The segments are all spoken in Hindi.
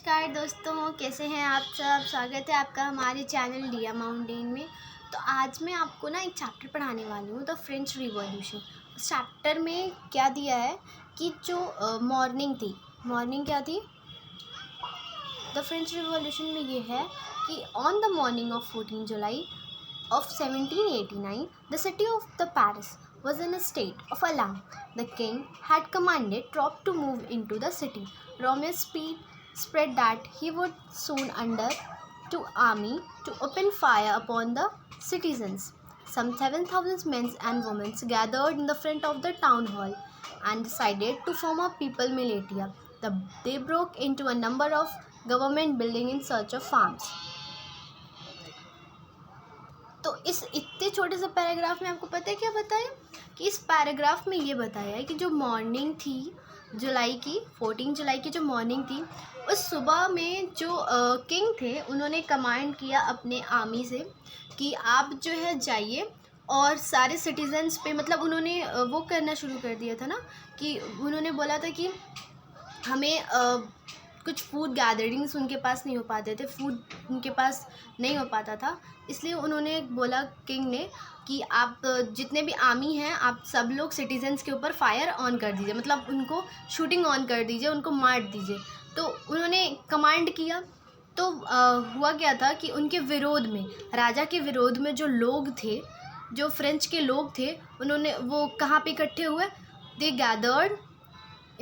नमस्कार दोस्तों, कैसे हैं आप सब। स्वागत है आपका हमारे चैनल डिया माउंटेन में। तो आज मैं आपको ना एक चैप्टर पढ़ाने वाली हूँ, द फ्रेंच रिवॉल्यूशन। उस चैप्टर में क्या दिया है कि जो मॉर्निंग थी, मॉर्निंग क्या थी द फ्रेंच रिवॉल्यूशन में, ये है कि on the morning of 14 July of 1789, the city of the Paris was in a state of alarm. The king had commanded troops to move into the city. Rumors spread that he would soon under to army to open fire upon the citizens. Some 7,000 men and women gathered in the front of the town hall and decided to form a people militia. They broke into a number of government buildings in search of arms. तो इस इतने छोटे से पैराग्राफ में आपको पता है क्या बताया कि इस पैराग्राफ में ये बताया है कि जो मॉर्निंग थी जुलाई की 14 जुलाई की जो मॉर्निंग थी, उस सुबह में जो किंग थे उन्होंने कमांड किया अपने आर्मी से कि आप जो है जाइए और सारे सिटीजन्स पे, मतलब उन्होंने वो करना शुरू कर दिया था ना कि उन्होंने बोला था कि हमें कुछ फूड गैदरिंग्स उनके पास नहीं हो पाते थे, फूड उनके पास नहीं हो पाता था, इसलिए उन्होंने बोला किंग ने कि आप जितने भी आर्मी हैं आप सब लोग सिटीजन्स के ऊपर फायर ऑन कर दीजिए, मतलब उनको शूटिंग ऑन कर दीजिए, उनको मार दीजिए। तो उन्होंने कमांड किया। तो हुआ क्या था कि उनके विरोध में, राजा के विरोध में जो लोग थे, जो फ्रेंच के लोग थे, उन्होंने वो कहाँ पे इकट्ठे हुए, they gathered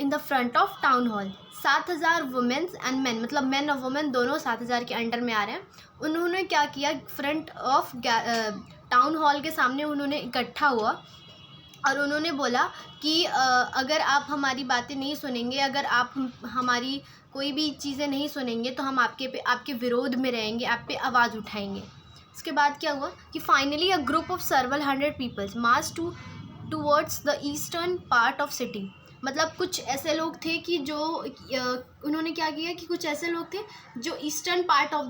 in the front of town hall. 7,000 womens and man, मतलब मैन और वुमेन दोनों 7,000 के अंडर में आ रहे हैं। उन्होंने क्या किया, फ्रंट ऑफ टाउन हॉल के सामने उन्होंने इकट्ठा हुआ और उन्होंने बोला कि अगर आप हमारी बातें नहीं सुनेंगे, अगर आप हमारी कोई भी चीज़ें नहीं सुनेंगे तो हम आपके विरोध में रहेंगे, आप पे आवाज़ उठाएंगे। इसके बाद क्या हुआ कि finally a group of several hundred peoples march towards the eastern part of city. मतलब कुछ ऐसे लोग थे कि जो उन्होंने क्या किया कि कुछ ऐसे लोग थे जो eastern part of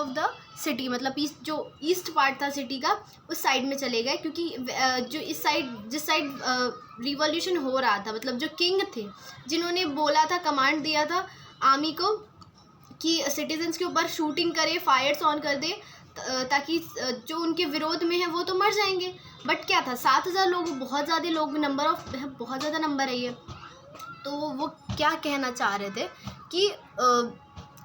the city, मतलब जो ईस्ट पार्ट था सिटी का, उस साइड में चले गए, क्योंकि जो जिस साइड रिवॉल्यूशन हो रहा था, मतलब जो किंग थे जिन्होंने बोला था, कमांड दिया था आर्मी को कि सिटीजन्स के ऊपर शूटिंग करे, फायर्स ऑन कर दे, ताकि जो उनके विरोध में है वो तो मर जाएंगे। बट क्या था, 7,000 लोग, बहुत ज़्यादा लोग, बहुत ज़्यादा नंबर है ये। तो वो क्या कहना चाह रहे थे कि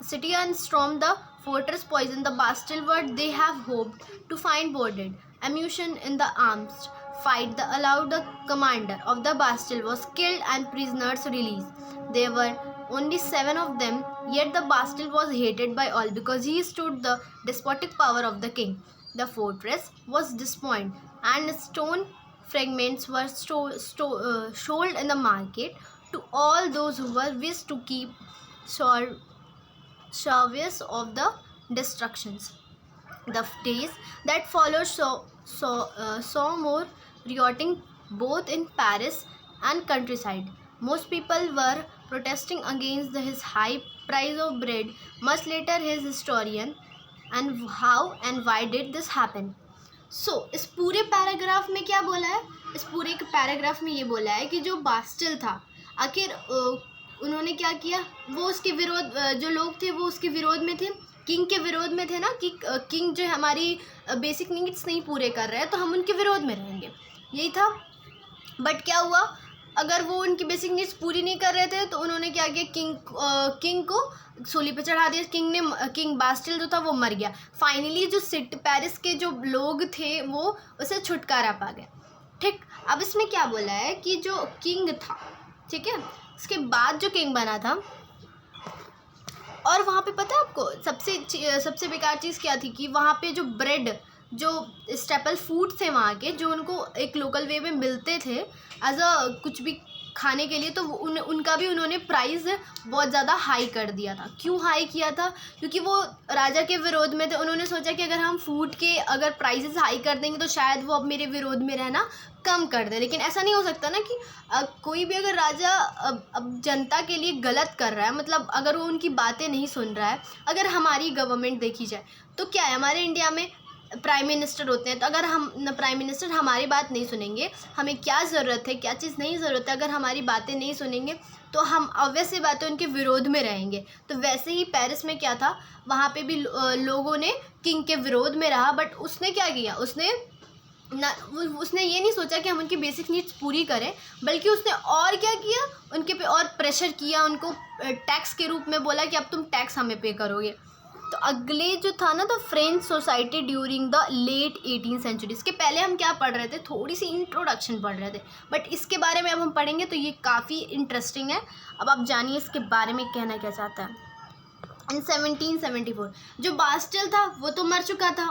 citizens stormed the fortress, poisoned the Bastille, but they have hoped to find boarded ammunition in the arms fight that allowed the commander of the Bastille was killed and prisoners released. There were only 7 of them, yet the Bastille was hated by all because he stood the despotic power of the king. The fortress was despoiled and stone fragments were sold in the market to all those who were wished to keep surveys of the destructions. The days that followed saw more rioting both in Paris and countryside. Most people were protesting against his high price of bread. Much later, his historian and how and why did this happen. इस पूरे पैराग्राफ में क्या बोला है, इस पूरे पैराग्राफ में ये बोला है कि जो बास्टिल था, आखिर उन्होंने क्या किया, वो उसके विरोध, जो लोग थे वो उसके विरोध में थे, किंग के विरोध में थे ना, कि किंग जो हमारी बेसिक नीड्स नहीं पूरे कर रहे हैं तो हम उनके विरोध में रहेंगे, यही था। बट क्या हुआ, अगर वो उनकी बेसिक नीड्स पूरी नहीं कर रहे थे तो उन्होंने क्या किया, किंग को सूली पे चढ़ा दिया। किंग बास्टिल जो था वो मर गया। फाइनली जो पेरिस के जो लोग थे वो उसे छुटकारा पा गए। ठीक, अब इसमें क्या बोला है कि जो किंग था, ठीक है, उसके बाद जो किंग बना था, और वहाँ पे पता है आपको सबसे बेकार चीज़ क्या थी कि वहाँ पे जो ब्रेड, जो स्टेपल फूड थे वहाँ के, जो उनको एक लोकल वे में मिलते थे एज अ कुछ भी खाने के लिए, तो उनका भी उन्होंने प्राइस बहुत ज़्यादा हाई कर दिया था। क्यों हाई किया था, क्योंकि वो राजा के विरोध में थे। उन्होंने सोचा कि अगर हम फूड के अगर प्राइसेस हाई कर देंगे तो शायद वो अब मेरे विरोध में रहना कम कर दे। लेकिन ऐसा नहीं हो सकता ना कि कोई भी अगर राजा अब जनता के लिए गलत कर रहा है, मतलब अगर वो उनकी बातें नहीं सुन रहा है, अगर हमारी गवर्नमेंट देखी जाए तो क्या है, हमारे इंडिया में प्राइम मिनिस्टर होते हैं, तो अगर हम प्राइम मिनिस्टर हमारी बात नहीं सुनेंगे, हमें क्या ज़रूरत है, क्या चीज़ नहीं ज़रूरत है, अगर हमारी बातें नहीं सुनेंगे तो हम ऑब्वियस सी बात है उनके विरोध में रहेंगे। तो वैसे ही पेरिस में क्या था, वहाँ पे भी लोगों ने किंग के विरोध में रहा, बट उसने क्या किया, उसने ये नहीं सोचा कि हम उनकी बेसिक नीड्स पूरी करें, बल्कि उसने और क्या किया, उनके पे और प्रेशर किया, उनको टैक्स के रूप में बोला कि अब तुम टैक्स हमें पे करोगे। तो अगले जो था ना, तो French society during the late 18th century. इसके पहले हम क्या पढ़ रहे थे, थोड़ी सी इंट्रोडक्शन पढ़ रहे थे, बट इसके बारे में अब हम पढ़ेंगे तो ये काफ़ी इंटरेस्टिंग है। अब आप जानिए इसके बारे में कहना क्या चाहता है। इन 1774 जो बास्टिल था वो तो मर चुका था,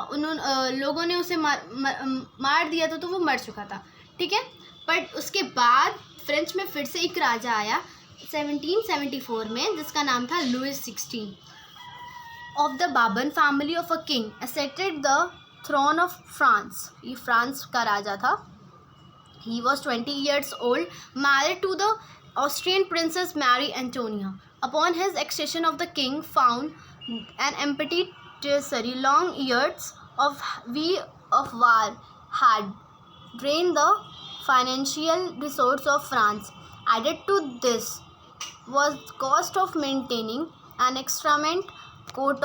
लोगों ने उसे मार दिया था, तो वो मर चुका था, ठीक है। बट उसके बाद फ्रेंच में फिर से एक राजा आया 1774 में, जिसका नाम था Louis 16 of the Bourbon family of a king ascended the throne of France. ये फ्रांस का राजा था। He was 20 years old, married to the Austrian princess Mary Antonia. Upon his accession of the king found an empty treasury. Long years of war had drained the financial resources of France. Added to this was cost of maintaining an extravagant court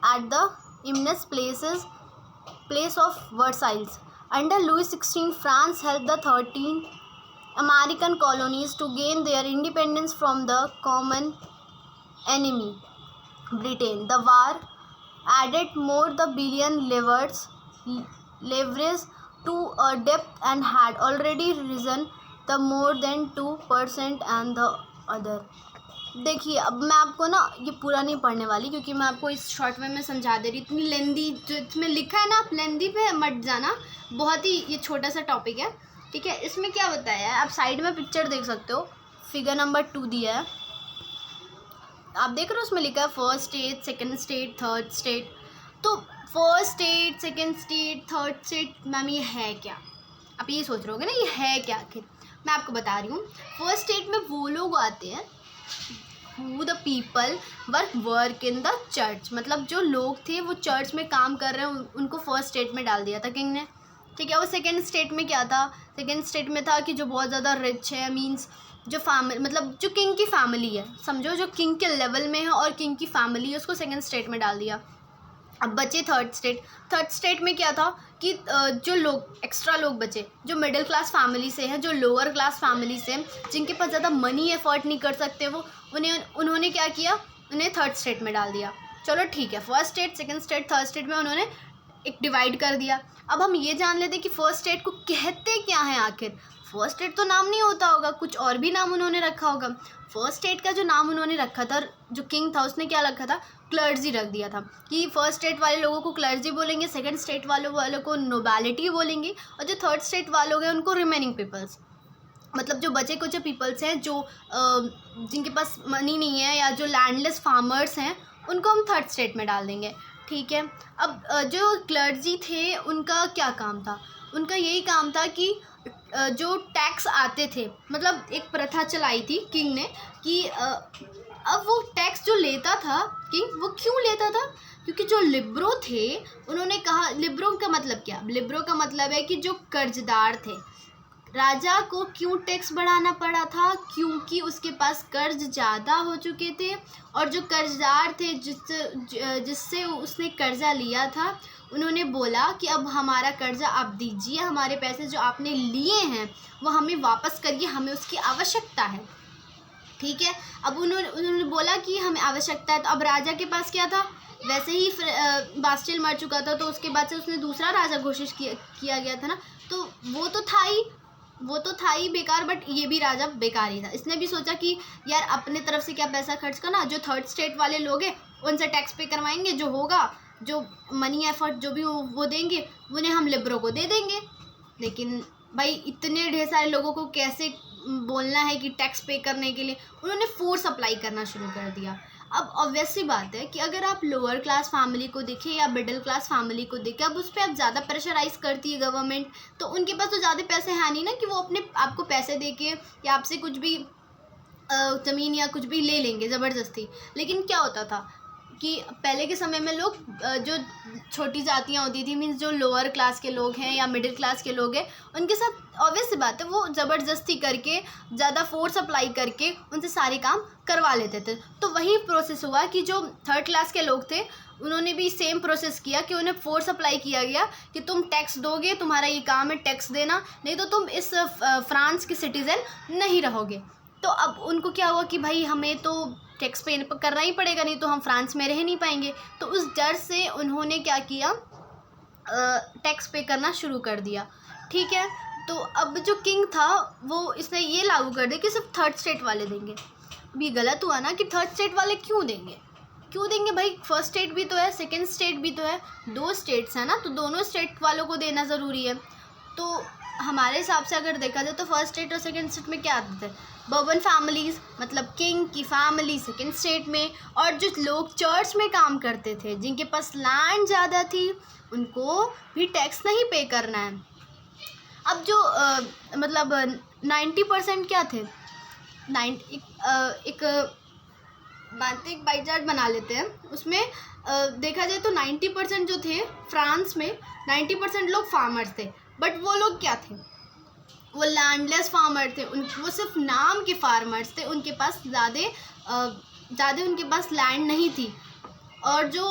at the immense place of Versailles. Under Louis XVI, France helped the 13 American colonies to gain their independence from the common enemy, Britain. The war added more the billion leverage to a debt and had already risen the more than 2% and the other. देखिए, अब मैं आपको ना ये पूरा नहीं पढ़ने वाली, क्योंकि मैं आपको इस शॉर्ट में समझा दे रही। इतनी लेंदी जो इसमें लिखा है ना, आप लेंदी पे मत जाना, बहुत ही ये छोटा सा टॉपिक है, ठीक है। इसमें क्या बताया है, आप साइड में पिक्चर देख सकते हो, फिगर नंबर 2 दिया है, आप देख रहे हो, उसमें लिखा है first state, second state, third state. तो first state, second state, third state, ma'am ये है क्या, आप ये सोच रहे होगे ना, ये है क्या आखिर। मैं आपको बता रही हूँ, फर्स्ट स्टेट में वो लोग आते हैं who the people work in the church, मतलब जो लोग थे वो चर्च में काम कर रहे हैं, उनको फर्स्ट स्टेट में डाल दिया था किंग ने, ठीक है। वो सेकंड स्टेट में क्या था, सेकंड स्टेट में था कि जो बहुत ज़्यादा रिच है, मींस जो फैमिली, मतलब जो किंग की फैमिली है, समझो जो किंग के लेवल में है और किंग की फैमिली है, उसको सेकंड स्टेट में डाल दिया। अब बचे थर्ड स्टेट। थर्ड स्टेट में क्या था कि जो लोग एक्स्ट्रा लोग बचे, जो मिडिल क्लास फैमिली से हैं, जो लोअर क्लास फैमिली से, जिनके पास ज़्यादा मनी एफर्ट नहीं कर सकते, वो उन्होंने क्या किया, उन्हें थर्ड स्टेट में डाल दिया। चलो ठीक है, first state, second state, third state में उन्होंने एक डिवाइड कर दिया। अब हम ये जान लेते कि फर्स्ट स्टेट को कहते क्या है आखिर। फर्स्ट स्टेट तो नाम नहीं होता होगा, कुछ और भी नाम उन्होंने रखा होगा। फर्स्ट स्टेट का जो नाम उन्होंने रखा था, जो किंग था उसने क्या रखा था, क्लर्जी रख दिया था, कि फर्स्ट स्टेट वाले लोगों को क्लर्जी बोलेंगे, सेकंड स्टेट वालों को नोबैलिटी बोलेंगे, और जो थर्ड स्टेट वालों हैं उनको रिमेनिंग पीपल्स, मतलब जो बचे कुछ पीपल्स हैं जो जिनके पास मनी नहीं है या जो लैंडलेस फार्मर्स हैं, उनको हम थर्ड स्टेट में डाल देंगे, ठीक है। अब जो क्लर्जी थे उनका क्या काम था, उनका यही काम था कि जो टैक्स आते थे, मतलब एक प्रथा चलाई थी किंग ने कि अब वो टैक्स जो लेता था किंग, वो क्यों लेता था, क्योंकि जो लिब्रो थे उन्होंने कहा, लिब्रो का मतलब क्या, लिब्रो का मतलब है कि जो कर्जदार थे, राजा को क्यों टैक्स बढ़ाना पड़ा था, क्योंकि उसके पास कर्ज ज़्यादा हो चुके थे, और जो कर्जदार थे जिससे उसने कर्जा लिया था, उन्होंने बोला कि अब हमारा कर्जा आप दीजिए, हमारे पैसे जो आपने लिए हैं वो हमें वापस करिए, हमें उसकी आवश्यकता है, ठीक है। अब उन्होंने बोला कि हमें आवश्यकता है, तो अब राजा के पास क्या था, वैसे ही बास्टिल मर चुका था, तो उसके बाद से उसने दूसरा राजा घोषित किया गया था ना, तो वो तो था ही बेकार, बट ये भी राजा बेकार ही था। इसने भी सोचा कि यार अपने तरफ से क्या पैसा खर्च करना, जो थर्ड स्टेट वाले लोग हैं उनसे टैक्स पे करवाएंगे, जो होगा, जो मनी एफर्ट जो भी वो देंगे, उन्हें हम लिब्रो को दे देंगे। लेकिन भाई इतने ढेर सारे लोगों को कैसे बोलना है कि टैक्स पे करने के लिए, उन्होंने फोर्स अप्लाई करना शुरू कर दिया। अब ऑब्वियस सी बात है कि अगर आप लोअर क्लास फैमिली को देखें या मिडिल क्लास फैमिली को देखें, अब उस पर आप ज़्यादा प्रेशराइज करती है गवर्नमेंट, तो उनके पास तो ज़्यादा पैसे हैं नहीं ना कि वो अपने आपको पैसे दे के या आपसे कुछ भी ज़मीन या कुछ भी ले लेंगे ज़बरदस्ती। लेकिन क्या होता था कि पहले के समय में लोग जो छोटी जातियाँ होती थी, मीन्स जो लोअर क्लास के लोग हैं या मिडिल क्लास के लोग हैं, उनके साथ ऑब्वियस सी बात है वो ज़बरदस्ती करके, ज़्यादा फोर्स अप्लाई करके उनसे सारे काम करवा लेते थे। तो वही प्रोसेस हुआ कि जो थर्ड क्लास के लोग थे उन्होंने भी सेम प्रोसेस किया कि उन्हें फोर्स अप्लाई किया गया कि तुम टैक्स दोगे, तुम्हारा ये काम है टैक्स देना, नहीं तो तुम इस फ्रांस के सिटीज़न नहीं रहोगे। तो अब उनको क्या हुआ कि भाई हमें तो टैक्स पे करना ही पड़ेगा, नहीं तो हम फ्रांस में रह नहीं पाएंगे। तो उस डर से उन्होंने क्या किया, टैक्स पे करना शुरू कर दिया। ठीक है, तो अब जो किंग था वो इसने ये लागू कर दिया कि सिर्फ थर्ड स्टेट वाले देंगे। अब ये गलत हुआ ना कि थर्ड स्टेट वाले क्यों देंगे भाई, फर्स्ट स्टेट भी तो है, सेकंड स्टेट भी तो है, 2 स्टेट्स हैं ना, तो दोनों स्टेट वालों को देना ज़रूरी है। तो हमारे हिसाब से अगर देखा जाए तो फर्स्ट स्टेट और सेकंड स्टेट में क्या आते थे, बर्बन फैमिलीज़, मतलब किंग की फैमिली सेकंड स्टेट में, और जो लोग चर्च में काम करते थे जिनके पास लैंड ज़्यादा थी उनको भी टैक्स नहीं पे करना है। अब जो मतलब 90% क्या थे, एक बाई चार्ट बना लेते हैं, उसमें देखा जाए तो 90% जो थे फ्रांस में 90% लोग फार्मर्स थे, बट वो लोग क्या थे, वो लैंडलेस फार्मर थे, वो सिर्फ नाम के फार्मर्स थे, उनके पास ज़्यादा उनके पास लैंड नहीं थी। और जो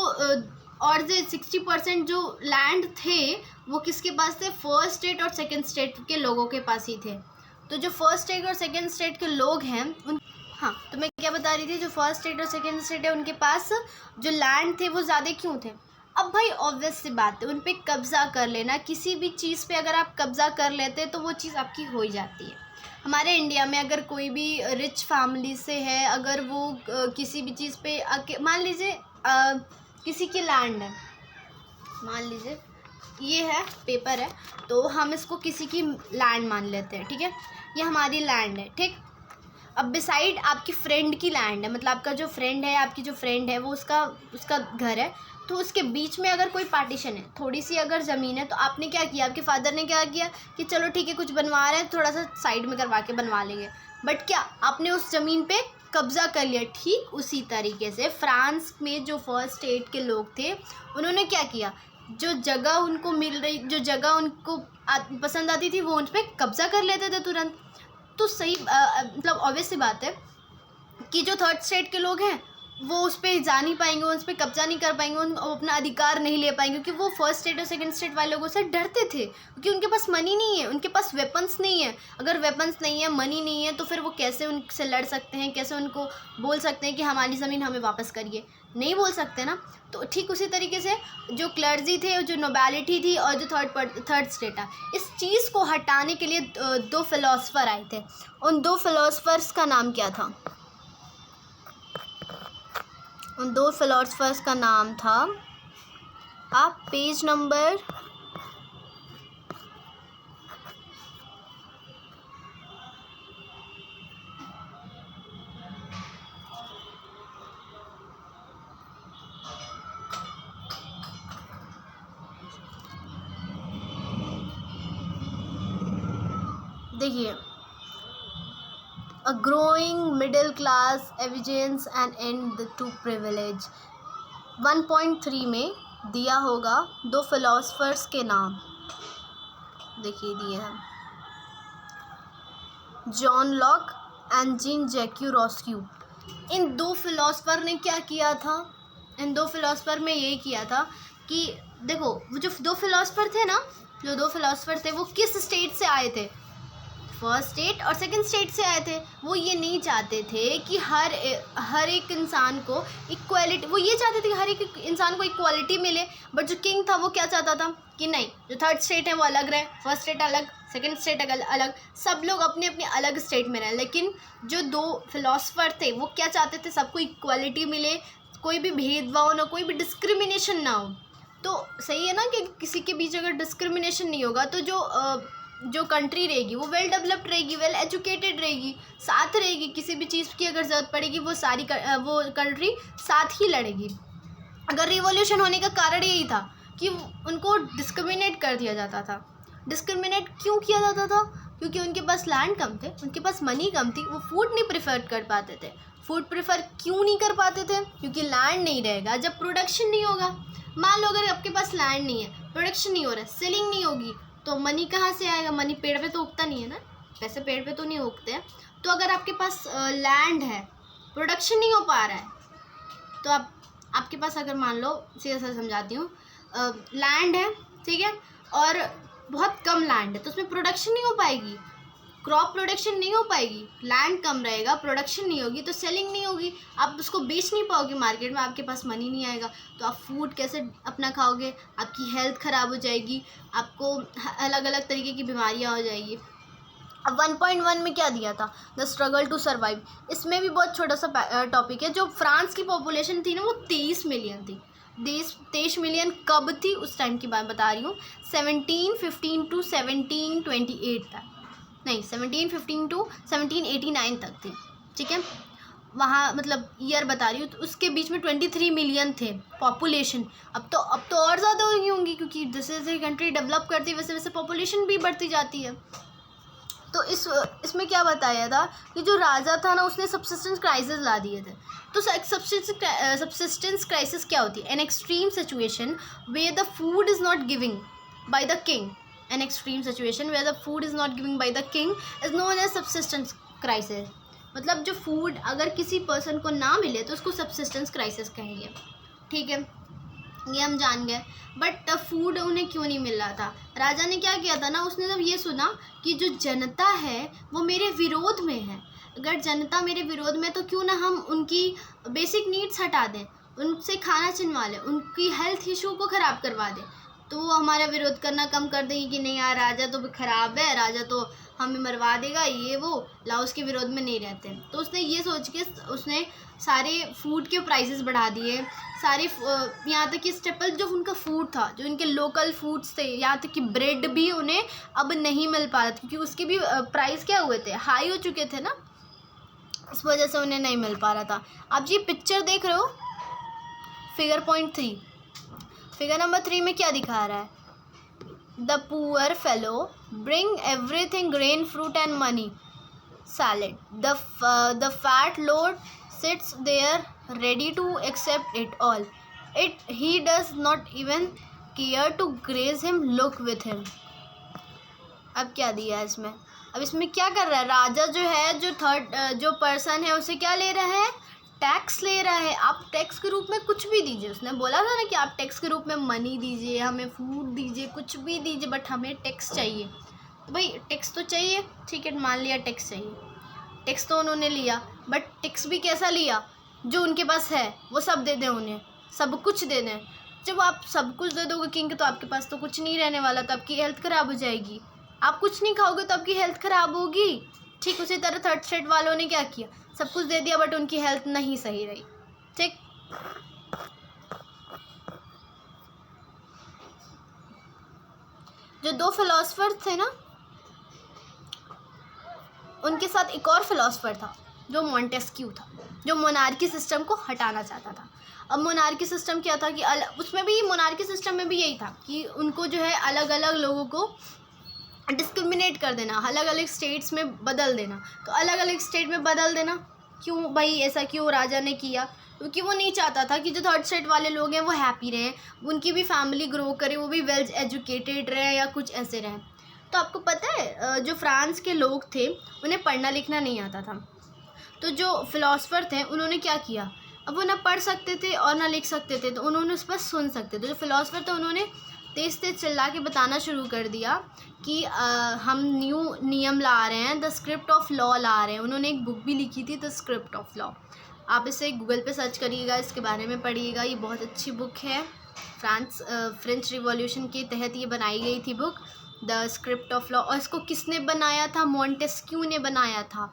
60% जो लैंड थे वो किसके पास थे, फर्स्ट स्टेट और सेकंड स्टेट के लोगों के पास ही थे। तो जो फर्स्ट स्टेट और सेकंड स्टेट के लोग हैं हाँ, तो मैं क्या बता रही थी, जो फर्स्ट स्टेट और सेकंड स्टेट है उनके पास जो लैंड थे वो ज़्यादा क्यों थे। अब भाई ऑब्वियस सी बात है, उन पे कब्ज़ा कर लेना, किसी भी चीज़ पे अगर आप कब्ज़ा कर लेते तो वो चीज़ आपकी हो ही जाती है। हमारे इंडिया में अगर कोई भी रिच फैमिली से है, अगर वो किसी भी चीज़ पे मान लीजिए किसी की लैंड है, मान लीजिए ये है पेपर है, तो हम इसको किसी की लैंड मान लेते हैं, ठीक है, ये हमारी लैंड है, ठीक। अब बिसाइड आपकी फ्रेंड की लैंड है, मतलब आपका जो फ्रेंड है, आपकी जो फ्रेंड है वो उसका घर है, तो उसके बीच में अगर कोई पार्टीशन है, थोड़ी सी अगर ज़मीन है, तो आपने क्या किया, आपके फादर ने क्या किया कि चलो ठीक है कुछ बनवा रहे हैं, थोड़ा सा साइड में करवा के बनवा लेंगे, बट क्या आपने उस ज़मीन पे कब्ज़ा कर लिया। ठीक उसी तरीके से फ्रांस में जो फर्स्ट स्टेट के लोग थे उन्होंने क्या किया, जो जगह उनको मिल रही, जो जगह उनको पसंद आती थी वो उन पर कब्ज़ा कर लेते थे तुरंत। तो सही मतलब ऑब्वियस सी बात है कि जो थर्ड स्टेट के लोग हैं वो उस पर जा नहीं पाएंगे, उस पर कब्जा नहीं कर पाएंगे, वो अपना अधिकार नहीं ले पाएंगे, क्योंकि वो फर्स्ट स्टेट और सेकंड स्टेट वाले लोगों से डरते थे, क्योंकि उनके पास मनी नहीं है, उनके पास वेपन्स नहीं है। अगर वेपन्स नहीं है, मनी नहीं है, तो फिर वो कैसे उनसे लड़ सकते हैं, कैसे उनको बोल सकते हैं कि हमारी ज़मीन हमें वापस करिए, नहीं बोल सकते ना। तो ठीक उसी तरीके से जो क्लर्जी थे, जो नोबैलिटी थी और जो थर्ड स्टेट है, इस चीज़ को हटाने के लिए 2 फिलोसफर आए थे। उन 2 फिलोसफर्स का नाम क्या था, उन 2 फिलोसफर्स का नाम था, आप पेज नंबर देखिए, A growing middle class evidences and end to privilege। 1.3 में दिया होगा 2 फिलोसफर्स के नाम, देखिए दिए हैं, John Locke and Jean Jacques Rousseau. इन 2 फिलोसफर ने क्या किया था, इन 2 फिलोसफर में ये किया था कि देखो वो जो 2 फिलोसफर थे ना, जो 2 फिलोसफर थे वो किस स्टेट से आए थे, फर्स्ट स्टेट और सेकंड स्टेट से आए थे। वो ये नहीं चाहते थे कि हर एक इंसान को इक्वालिटी, वो ये चाहते थे कि हर एक इंसान को इक्वालिटी मिले, बट जो किंग था वो क्या चाहता था कि नहीं, जो थर्ड स्टेट है वो अलग रहे, फर्स्ट स्टेट अलग, सेकंड स्टेट अलग, सब लोग अपने अपने अलग स्टेट में रहें। लेकिन जो 2 फिलोसफर थे वो क्या चाहते थे, सबको इक्वालिटी मिले, कोई भी भेदभाव ना, कोई भी डिस्क्रिमिनेशन ना हो। तो सही है ना कि किसी के बीच अगर डिस्क्रिमिनेशन नहीं होगा तो जो कंट्री रहेगी वो वेल डेवलप्ड रहेगी, वेल एजुकेटेड रहेगी, साथ रहेगी, किसी भी चीज़ की अगर ज़रूरत पड़ेगी वो कंट्री साथ ही लड़ेगी। अगर रिवॉल्यूशन होने का कारण यही था कि उनको डिस्क्रिमिनेट कर दिया जाता था। डिस्क्रिमिनेट क्यों किया जाता था, क्योंकि उनके पास लैंड कम थे, उनके पास मनी कम थी, वो फूड नहीं प्रेफर कर पाते थे। फूड प्रेफर क्यों नहीं कर पाते थे? क्योंकि लैंड नहीं रहेगा जब प्रोडक्शन नहीं होगा। मान लो अगर आपके पास लैंड नहीं है, प्रोडक्शन नहीं हो रहा है, सेलिंग नहीं होगी, तो मनी कहाँ से आएगा? मनी पेड़ पे तो उगता नहीं है ना, पैसे पेड़ पे तो नहीं उगते हैं। तो अगर आपके पास लैंड है, प्रोडक्शन नहीं हो पा रहा है, तो आपके पास अगर मान लो सीधा सा समझाती हूँ, लैंड है, ठीक है, और बहुत कम लैंड है, तो उसमें प्रोडक्शन नहीं हो पाएगी, क्रॉप प्रोडक्शन नहीं हो पाएगी, लैंड कम रहेगा, प्रोडक्शन नहीं होगी, तो सेलिंग नहीं होगी, आप उसको बेच नहीं पाओगे मार्केट में, आपके पास मनी नहीं आएगा, तो आप फूड कैसे अपना खाओगे? आपकी हेल्थ ख़राब हो जाएगी, आपको अलग अलग तरीके की बीमारियाँ हो जाएगी। अब 1.1 में क्या दिया था? The struggle to survive. इसमें भी बहुत छोटा सा टॉपिक है। जो फ्रांस की पॉपुलेशन थी ना, वो 23 मिलियन थी। 23 मिलियन कब थी? उस टाइम की बात बता रही हूँ, 1715 टू 1728 तक, नहीं 1715 टू 1789 तक थी, ठीक है, वहाँ मतलब ईयर बता रही हूँ। तो उसके बीच में 23 मिलियन थे पॉपुलेशन। अब तो और ज़्यादा हो गई होंगी, क्योंकि जैसे जैसे कंट्री डेवलप करती है वैसे वैसे पॉपुलेशन भी बढ़ती जाती है। तो इसमें क्या बताया था कि जो राजा था ना, उसने सब्सिस्टेंस क्राइसिस ला दिए थे। तो सब्सिस्टेंस क्राइसिस क्या होती है? An extreme situation where the food is not giving by the king. An extreme situation where the food is not giving by the king is known as subsistence crisis. मतलब जो फूड अगर किसी पर्सन को ना मिले तो उसको सब्सिस्टेंस क्राइसिस कहेंगे, ठीक है, ये हम जान गए। बट फूड उन्हें क्यों नहीं मिल रहा था? राजा ने क्या किया था ना, उसने जब ये सुना कि जो जनता है वो मेरे विरोध में है, अगर जनता मेरे विरोध में, तो क्यों ना हम उनकी बेसिक नीड्स हटा दें, उनसे खाना छिनवा लें, उनकी हेल्थ इशू को ख़राब करवा दें, तो वो हमारा विरोध करना कम कर देंगे कि नहीं यार राजा तो ख़राब है, राजा तो हमें मरवा देगा, ये वो, लाओ उसके विरोध में नहीं रहते। तो उसने ये सोच के उसने सारे फूड के प्राइसेस बढ़ा दिए, सारे यहाँ तक कि स्टेपल जो उनका फूड था, जो इनके लोकल फूड्स थे, यहाँ तक कि ब्रेड भी उन्हें अब नहीं मिल पा रहा था, क्योंकि उसके भी प्राइस क्या हुए थे, हाई हो चुके थे ना, इस वजह से उन्हें नहीं मिल पा रहा था। आप जी पिक्चर देख रहे हो, फिगर पॉइंट 3, फिगर नंबर 3 में क्या दिखा रहा है? The poor fellow bring everything, grain, fruit and money, salad, the fat Lord sits there ready to accept it all. He does not even care to graze him, look with him. अब क्या दिया है इसमें? अब इसमें क्या कर रहा है राजा? जो है जो पर्सन है उसे क्या ले रहा है? टैक्स ले रहा है। आप टैक्स के रूप में कुछ भी दीजिए, उसने बोला था ना कि आप टैक्स के रूप में मनी दीजिए, हमें फूड दीजिए, कुछ भी दीजिए, बट हमें टैक्स चाहिए। तो भाई टैक्स तो चाहिए, ठीक है, मान लिया टैक्स चाहिए, टैक्स तो उन्होंने लिया, बट टैक्स भी कैसा लिया? जो उनके पास है वो सब दे दें, उन्हें सब कुछ दे दें। जब आप सब कुछ दे दोगे किंग, तो आपके पास तो कुछ नहीं रहने वाला, तो आपकी हेल्थ ख़राब हो जाएगी। आप कुछ नहीं खाओगे तो आपकी हेल्थ ख़राब होगी। ठीक उसी तरह थर्ड स्टेट वालों ने क्या किया? सब कुछ दे दिया, बट उनकी हेल्थ नहीं सही रही। ठीक, जो दो फिलोसफर थे ना, उनके साथ एक और फिलोसफर था जो मॉन्टेस्क्यू था, जो मोनार्की सिस्टम को हटाना चाहता था। अब मोनार्की सिस्टम क्या था कि उसमें भी, मोनार्की सिस्टम में भी यही था कि उनको जो है अलग अलग लोगों को डिस्क्रिमिनेट कर देना, अलग अलग स्टेट्स में बदल देना। तो अलग अलग स्टेट में बदल देना क्यों भाई? ऐसा क्यों राजा ने किया? क्योंकि वो नहीं चाहता था कि जो थर्ड स्टेट वाले लोग हैं वो हैप्पी रहें, उनकी भी फैमिली ग्रो करे, वो भी वेल एजुकेटेड रहें या कुछ ऐसे रहें। तो आपको पता है जो फ्रांस के लोग थे उन्हें पढ़ना लिखना नहीं आता था, तो जो फिलोसफर थे उन्होंने क्या किया? अब वो ना पढ़ सकते थे और ना लिख सकते थे, तो उन्होंने उस पर सुन सकते थे। जो फिलोसफर थे उन्होंने तेज़ तेज़ चिल्ला के बताना शुरू कर दिया कि हम न्यू नियम ला रहे हैं, द स्क्रिप्ट ऑफ लॉ ला रहे हैं। उन्होंने एक बुक भी लिखी थी, द स्क्रिप्ट ऑफ लॉ। आप इसे गूगल पे सर्च करिएगा, इसके बारे में पढ़िएगा, ये बहुत अच्छी बुक है। फ्रेंच रिवॉल्यूशन के तहत ये बनाई गई थी book, the script of law. और इसको किसने बनाया था? मॉन्टेस्क्यू ने बनाया था,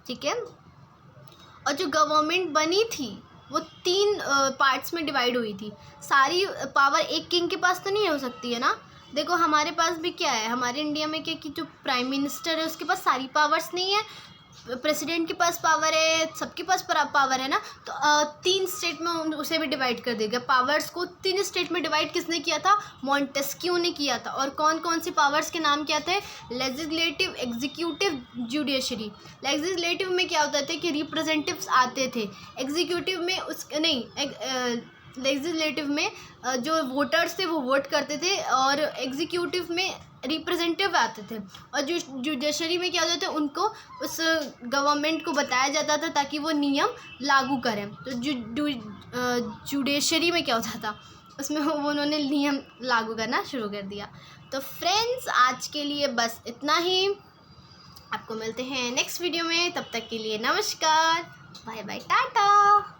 ठीक है। और जो गवर्नमेंट बनी थी वो 3 पार्ट्स में डिवाइड हुई थी। सारी पावर एक किंग के पास तो नहीं हो सकती है ना। देखो हमारे पास भी क्या है, हमारे इंडिया में क्या कि जो प्राइम मिनिस्टर है उसके पास सारी पावर्स नहीं है, प्रेसिडेंट के पास पावर है, सबके पास पावर है ना, तो 3 स्टेट में उसे भी डिवाइड कर देगा। पावर्स को 3 स्टेट में डिवाइड किसने किया था? मॉन्टेस्क्यू ने किया था। और कौन कौन सी पावर्स के नाम क्या थे? Legislative, executive, judiciary. लेजिस्लेटिव में क्या होता था कि रिप्रेजेंटेटिव्स आते थे, एग्जीक्यूटिव में लेजिस्लेटिव में जो वोटर्स थे वो वोट करते थे, और एग्जीक्यूटिव में रिप्रेजेंटेटिव आते थे, और जो जुडिशरी में क्या होता था, उनको उस गवर्नमेंट को बताया जाता था ताकि वो नियम लागू करें। तो जुडिशरी में क्या होता था, उसमें वो उन्होंने नियम लागू करना शुरू कर दिया। तो फ्रेंड्स, आज के लिए बस इतना ही। आपको मिलते हैं नेक्स्ट वीडियो में, तब तक के लिए नमस्कार, बाय बाय, टाटा।